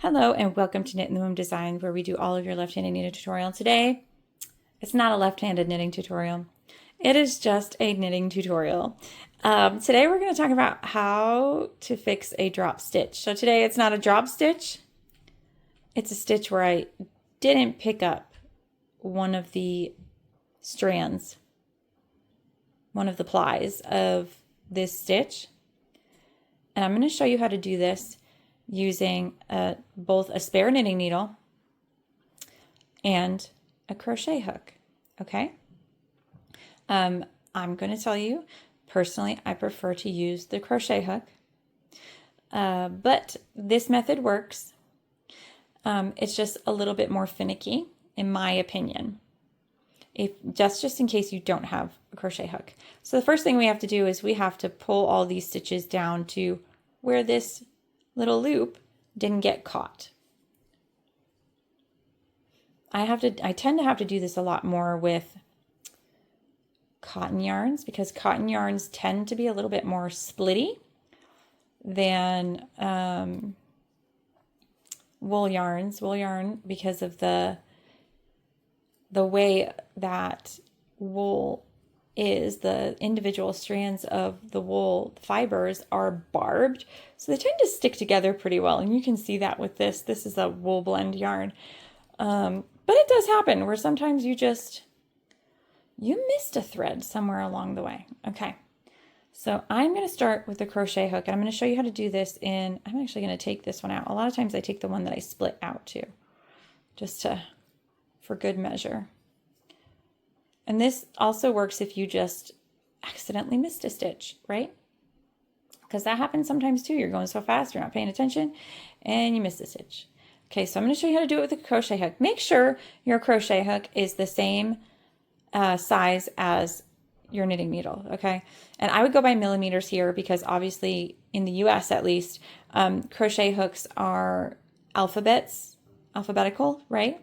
Hello and welcome to Knit in the Womb Design, where we do all of your left-handed knitting tutorial. Today, it's not a left-handed knitting tutorial. It is just a knitting tutorial. Today we're going to talk about how to fix a drop stitch. So today it's not a drop stitch. It's a stitch where I didn't pick up one of the strands, one of the plies of this stitch. And I'm going to show you how to do this using both a spare knitting needle and a crochet hook, okay? I'm going to tell you, personally, I prefer to use the crochet hook, but this method works. It's just a little bit more finicky, in my opinion, just in case you don't have a crochet hook. So the first thing we have to do is we have to pull all these stitches down to where this little loop didn't get caught. I tend to have to do this a lot more with cotton yarns because cotton yarns tend to be a little bit more splitty than wool yarns. Wool yarn, because of the way that wool is, the individual strands of the wool fibers are barbed, so they tend to stick together pretty well, and you can see that with this. This is a wool blend yarn, but it does happen where sometimes you missed a thread somewhere along the way. Okay, so I'm going to start with the crochet hook, and I'm going to show you how to do this I'm actually going to take this one out. A lot of times I take the one that I split out too, just for good measure. And this also works if you just accidentally missed a stitch, right? Because that happens sometimes too. You're going so fast, you're not paying attention, and you miss a stitch. Okay, so I'm going to show you how to do it with a crochet hook. Make sure your crochet hook is the same size as your knitting needle, okay? And I would go by millimeters here because obviously in the US at least, crochet hooks are alphabetical, right?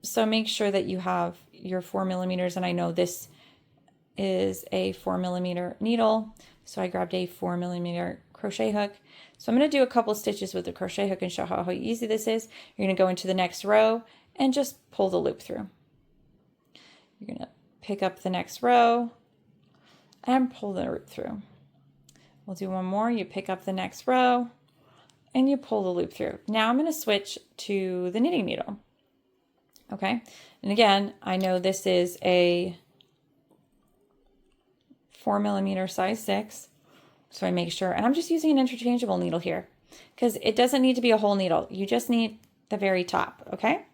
So make sure that you have your 4 millimeters, and I know this is a 4 millimeter needle, so I grabbed a 4 millimeter crochet hook. So I'm going to do a couple stitches with the crochet hook and show how easy this is. You're going to go into the next row and just pull the loop through. You're going to pick up the next row and pull the loop through. We'll do one more. You pick up the next row and you pull the loop through. Now I'm going to switch to the knitting needle. Okay, and again, I know this is a 4 millimeter size 6, so I make sure, and I'm just using an interchangeable needle here because it doesn't need to be a whole needle. You just need the very top, okay?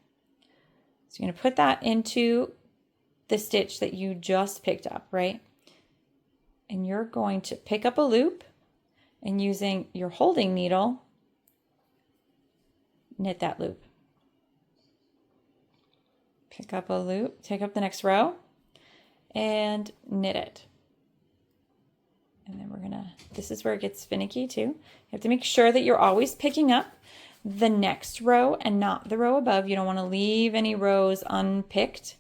So you're going to put that into the stitch that you just picked up, right? And you're going to pick up a loop and using your holding needle, knit that loop. Pick up a loop, take up the next row, and knit it. And then this is where it gets finicky too. You have to make sure that you're always picking up the next row and not the row above. You don't want to leave any rows unpicked.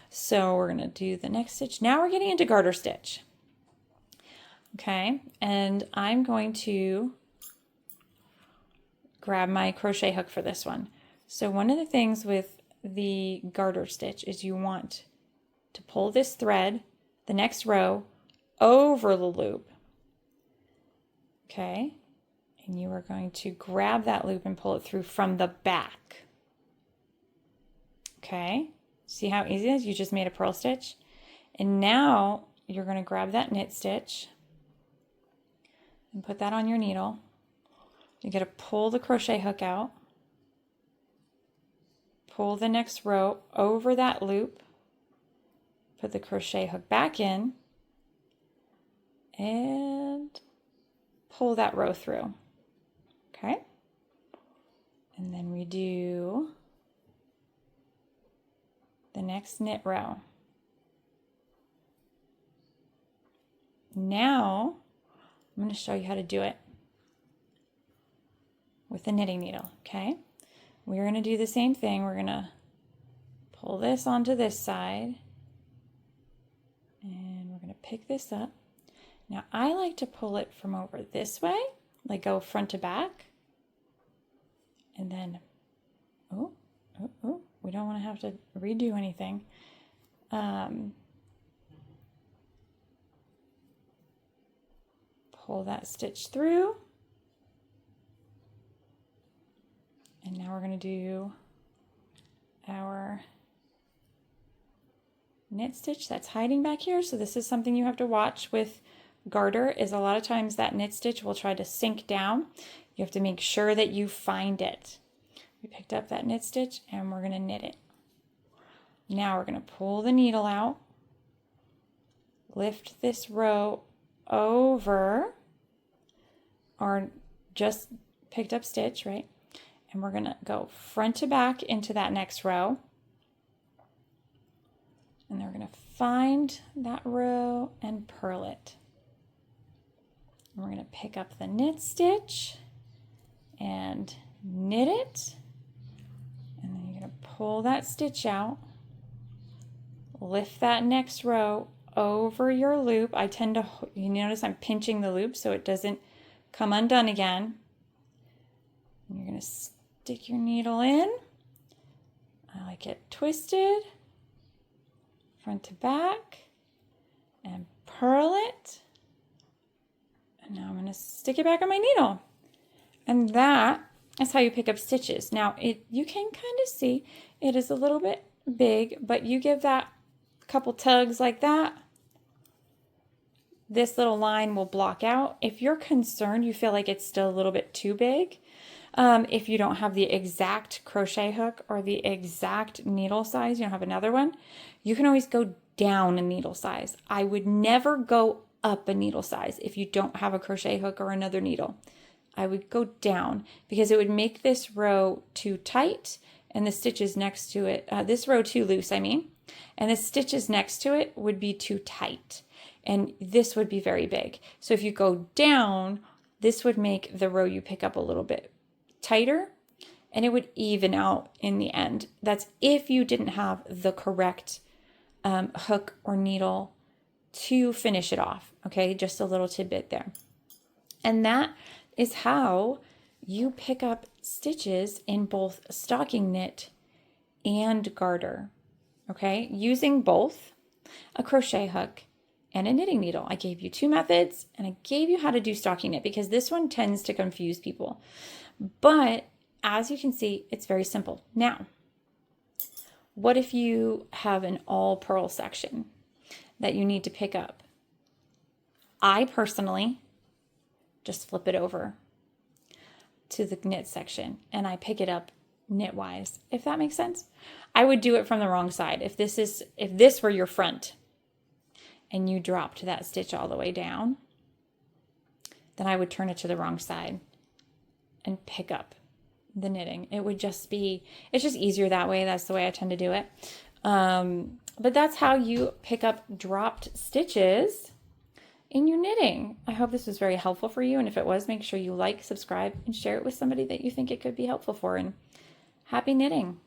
So we're going to do the next stitch. Now we're getting into garter stitch. Okay, and I'm going to grab my crochet hook for this one. So one of the things with the garter stitch is you want to pull this thread, the next row, over the loop. Okay, and you are going to grab that loop and pull it through from the back. Okay, see how easy it is? You just made a purl stitch. And now you're going to grab that knit stitch and put that on your needle. You're going to pull the crochet hook out. Pull the next row over that loop, put the crochet hook back in, and pull that row through. Okay? And then we do the next knit row. Now, I'm going to show you how to do it with the knitting needle, okay? We're going to do the same thing. We're going to pull this onto this side and we're going to pick this up. Now I like to pull it from over this way, like go front to back. And then, we don't want to have to redo anything. Pull that stitch through. And now we're going to do our knit stitch that's hiding back here. So this is something you have to watch with garter, is a lot of times that knit stitch will try to sink down. You have to make sure that you find it. We picked up that knit stitch and we're going to knit it. Now we're going to pull the needle out, lift this row over our just picked up stitch, right? And we're going to go front to back into that next row. And then we're going to find that row and purl it. And we're going to pick up the knit stitch and knit it. And then you're going to pull that stitch out, lift that next row over your loop. I tend to, you notice I'm pinching the loop so it doesn't come undone again. And you're going to stick your needle in. I like it twisted, front to back, and purl it. And now I'm going to stick it back on my needle. And that is how you pick up stitches. Now, you can kind of see it is a little bit big, but you give that a couple tugs like that, this little line will block out. If you're concerned, you feel like it's still a little bit too big, if you don't have the exact crochet hook or the exact needle size, you don't have another one, you can always go down a needle size. I would never go up a needle size if you don't have a crochet hook or another needle. I would go down because it would make this row too tight and the stitches next to it, this row too loose, I mean, and the stitches next to it would be too tight. And this would be very big. So if you go down, this would make the row you pick up a little bit tighter and it would even out in the end. That's if you didn't have the correct hook or needle to finish it off. Okay, just a little tidbit there. And that is how you pick up stitches in both stocking knit and garter. Okay, using both a crochet hook and a knitting needle. I gave you two methods and I gave you how to do stocking knit because this one tends to confuse people. But as you can see, it's very simple. Now, what if you have an all purl section that you need to pick up? I personally just flip it over to the knit section and I pick it up knitwise, if that makes sense. I would do it from the wrong side. If this were your front and you dropped that stitch all the way down, then I would turn it to the wrong side and pick up the knitting. It would just be, it's just easier that way. That's the way I tend to do it. But that's how you pick up dropped stitches in your knitting. I hope this was very helpful for you. And if it was, make sure you like, subscribe, and share it with somebody that you think it could be helpful for. And happy knitting.